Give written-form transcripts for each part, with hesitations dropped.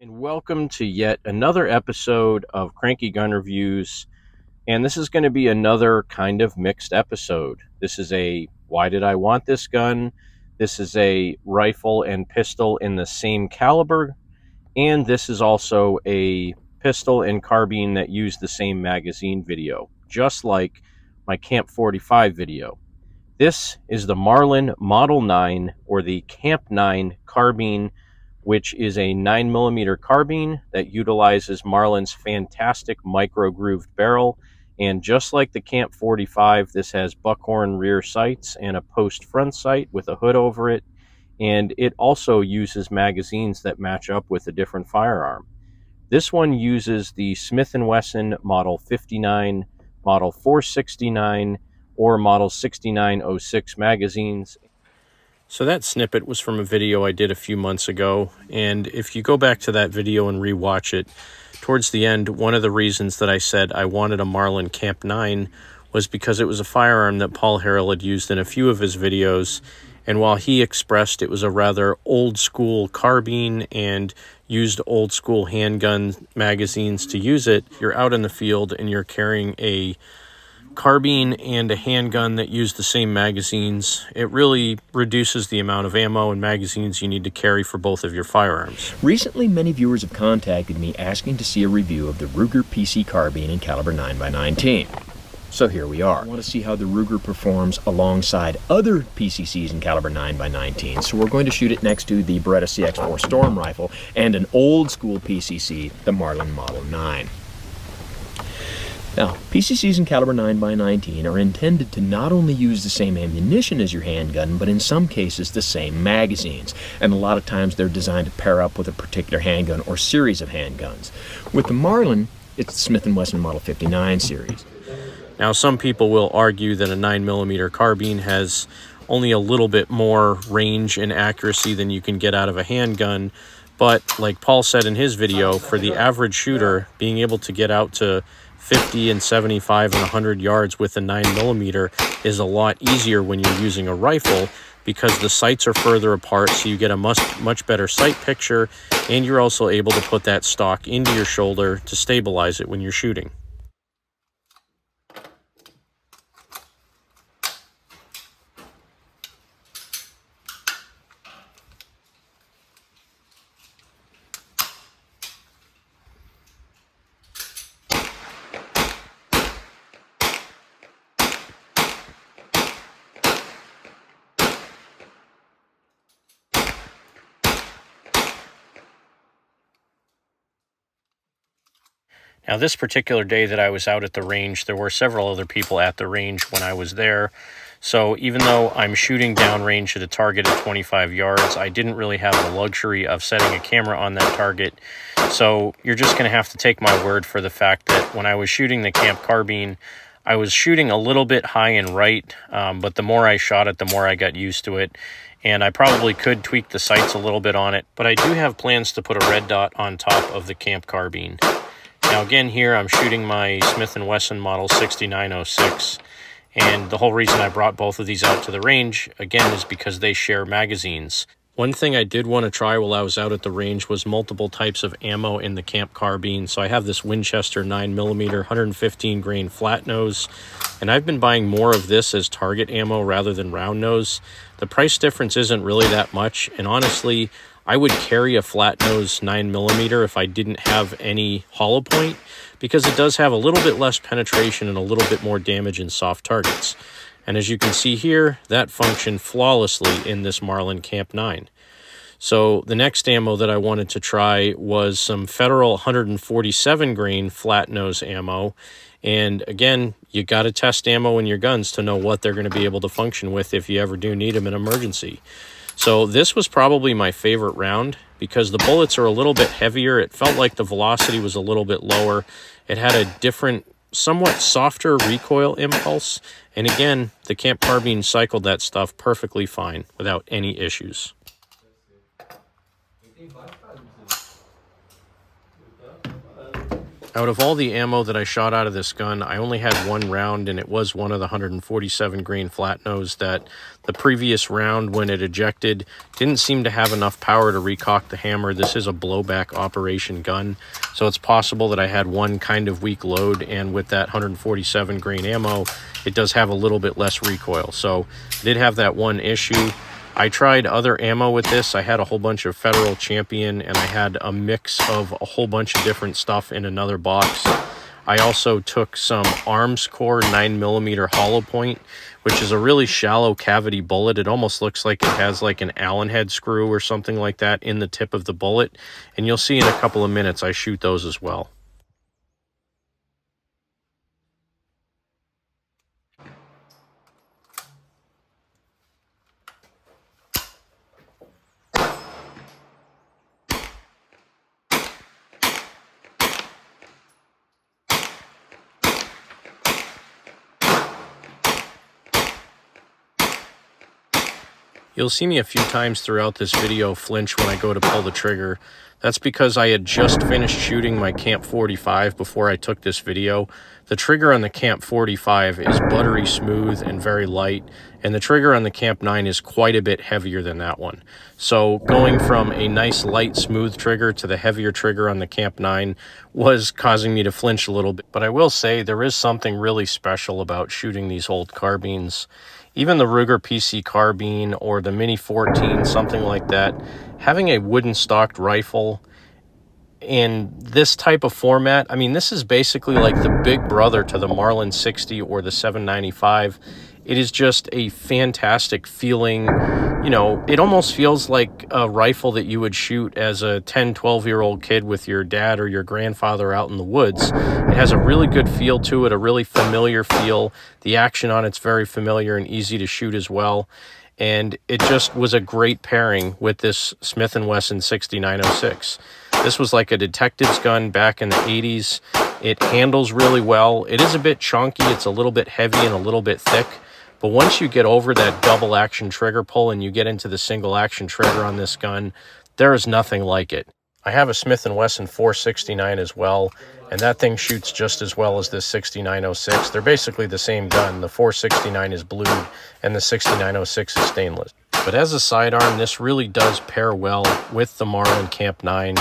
And welcome to yet another episode of Cranky Gun Reviews. And this is going to be another kind of mixed episode. This is a why did I want this gun? This is a rifle and pistol in the same caliber. And this is also a pistol and carbine that use the same magazine video, just like my Camp 45 video. This is the Marlin Model 9 or the Camp 9 carbine, which is a 9mm carbine that utilizes Marlin's fantastic micro-grooved barrel. And just like the Camp 45, this has buckhorn rear sights and a post front sight with a hood over it. And it also uses magazines that match up with a different firearm. This one uses the Smith and Wesson Model 59, Model 469, or Model 6906 magazines. So that snippet was from a video I did a few months ago, and if you go back to that video and rewatch it, towards the end, one of the reasons that I said I wanted a Marlin Camp 9 was because it was a firearm that Paul Harrell had used in a few of his videos, and while he expressed it was a rather old-school carbine and used old-school handgun magazines to use it, you're out in the field and you're carrying a carbine and a handgun that use the same magazines. It really reduces the amount of ammo and magazines you need to carry for both of your firearms. Recently, many viewers have contacted me asking to see a review of the Ruger PC Carbine in caliber 9x19. So here we are. I want to see how the Ruger performs alongside other PCCs in caliber 9x19. So we're going to shoot it next to the Beretta CX4 Storm rifle and an old school PCC, the Marlin Model 9. Now, PCCs in caliber 9x19 are intended to not only use the same ammunition as your handgun, but in some cases the same magazines. And a lot of times they're designed to pair up with a particular handgun or series of handguns. With the Marlin, it's the Smith and Wesson Model 59 series. Now, some people will argue that a 9mm carbine has only a little bit more range and accuracy than you can get out of a handgun. But like Paul said in his video, for the average shooter, being able to get out to 50 and 75 and 100 yards with a 9mm is a lot easier when you're using a rifle because the sights are further apart, so you get a much better sight picture, and you're also able to put that stock into your shoulder to stabilize it when you're shooting. Now, this particular day that I was out at the range, there were several other people at the range when I was there. So even though I'm shooting downrange at a target at 25 yards, I didn't really have the luxury of setting a camera on that target. So you're just going to have to take my word for the fact that when I was shooting the Camp Carbine, I was shooting a little bit high and right, but the more I shot it, the more I got used to it. And I probably could tweak the sights a little bit on it, but I do have plans to put a red dot on top of the Camp Carbine. Now again, here I'm shooting my Smith and Wesson Model 6906, and the whole reason I brought both of these out to the range, again, is because they share magazines. One thing I did want to try while I was out at the range was multiple types of ammo in the Camp Carbine. So I have this Winchester 9mm 115 grain flat nose, and I've been buying more of this as target ammo rather than round nose. The price difference isn't really that much, and honestly, I would carry a flat nose 9mm if I didn't have any hollow point, because it does have a little bit less penetration and a little bit more damage in soft targets. And as you can see here, that functioned flawlessly in this Marlin Camp 9. So the next ammo that I wanted to try was some Federal 147 grain flat nose ammo. And again, you got to test ammo in your guns to know what they're going to be able to function with if you ever do need them in emergency. So this was probably my favorite round because the bullets are a little bit heavier. It felt like the velocity was a little bit lower. It had a different, somewhat softer recoil impulse. And again, the Camp Carbine cycled that stuff perfectly fine without any issues. Out of all the ammo that I shot out of this gun, I only had one round, and it was one of the 147 grain flat nose that the previous round, when it ejected, didn't seem to have enough power to recock the hammer. This is a blowback operation gun, so it's possible that I had one kind of weak load, and with that 147 grain ammo, it does have a little bit less recoil. So I did have that one issue. I tried other ammo with this. I had a whole bunch of Federal Champion, and I had a mix of a whole bunch of different stuff in another box. I also took some Armscore 9mm hollow point, which is a really shallow cavity bullet. It almost looks like it has like an Allen head screw or something like that in the tip of the bullet. And you'll see in a couple of minutes I shoot those as well. You'll see me a few times throughout this video flinch when I go to pull the trigger. That's because I had just finished shooting my Camp 45 before I took this video. The trigger on the Camp 45 is buttery smooth and very light, and the trigger on the Camp 9 is quite a bit heavier than that one. So going from a nice light smooth trigger to the heavier trigger on the Camp 9 was causing me to flinch a little bit. But I will say there is something really special about shooting these old carbines. Even the Ruger PC Carbine or the Mini 14, something like that, having a wooden stocked rifle in this type of format, I mean, this is basically like the big brother to the Marlin 60 or the 795. It is just a fantastic feeling. You know, it almost feels like a rifle that you would shoot as a 10, 12-year-old kid with your dad or your grandfather out in the woods. It has a really good feel to it, a really familiar feel. The action on it's very familiar and easy to shoot as well. And it just was a great pairing with this Smith and Wesson 6906. This was like a detective's gun back in the 80s. It handles really well. It is a bit chunky. It's a little bit heavy and a little bit thick. But once you get over that double action trigger pull and you get into the single action trigger on this gun, there is nothing like it. I have a Smith and Wesson 469 as well, and that thing shoots just as well as this 6906. They're basically the same gun. The 469 is blued and the 6906 is stainless. But as a sidearm, this really does pair well with the Marlin Camp 9.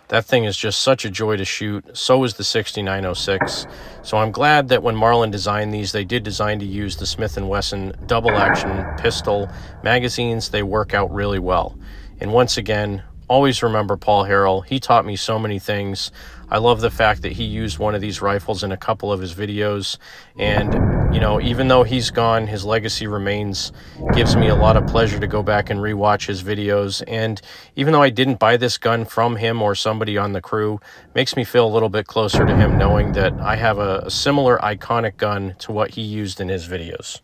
That thing is just such a joy to shoot. So is the 6906. So I'm glad that when Marlin designed these, they did design to use the Smith and Wesson double action pistol magazines. They work out really well. And once again, always remember Paul Harrell. He taught me so many things. I love the fact that he used one of these rifles in a couple of his videos. And, you know, even though he's gone, his legacy remains. Gives me a lot of pleasure to go back and rewatch his videos. And even though I didn't buy this gun from him or somebody on the crew, makes me feel a little bit closer to him knowing that I have a similar iconic gun to what he used in his videos.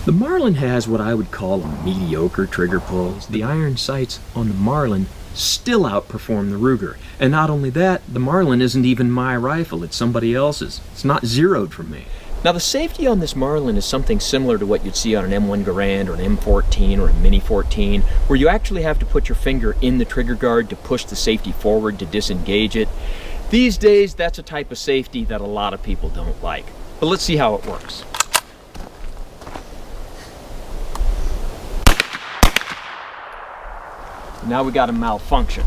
The Marlin has what I would call a mediocre trigger pull. The iron sights on the Marlin still outperform the Ruger. And not only that, the Marlin isn't even my rifle, it's somebody else's. It's not zeroed from me. Now the safety on this Marlin is something similar to what you'd see on an M1 Garand or an M14 or a Mini 14, where you actually have to put your finger in the trigger guard to push the safety forward to disengage it. These days, that's a type of safety that a lot of people don't like. But let's see how it works. Now we got a malfunction.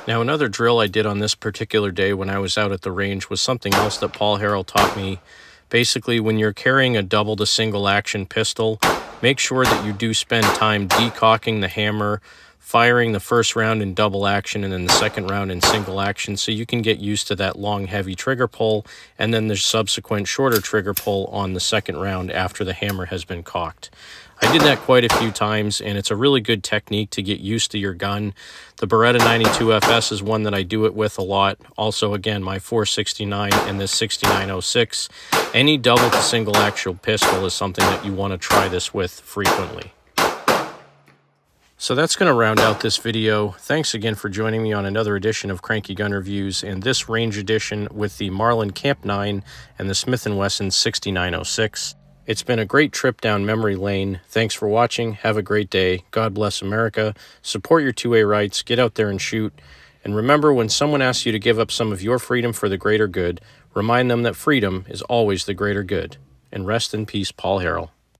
Now, another drill I did on this particular day when I was out at the range was something else that Paul Harrell taught me. Basically, when you're carrying a double to single action pistol, make sure that you do spend time decocking the hammer, firing the first round in double action and then the second round in single action so you can get used to that long, heavy trigger pull and then the subsequent shorter trigger pull on the second round after the hammer has been cocked. I did that quite a few times, and it's a really good technique to get used to your gun. The Beretta 92FS is one that I do it with a lot. Also, again, my 469 and this 6906. Any double to single action pistol is something that you want to try this with frequently. So that's going to round out this video. Thanks again for joining me on another edition of Cranky Gun Reviews, and this range edition with the Marlin Camp 9 and the Smith and Wesson 6906. It's been a great trip down memory lane. Thanks for watching. Have a great day. God bless America. Support your 2A rights. Get out there and shoot. And remember, when someone asks you to give up some of your freedom for the greater good, remind them that freedom is always the greater good. And rest in peace, Paul Harrell.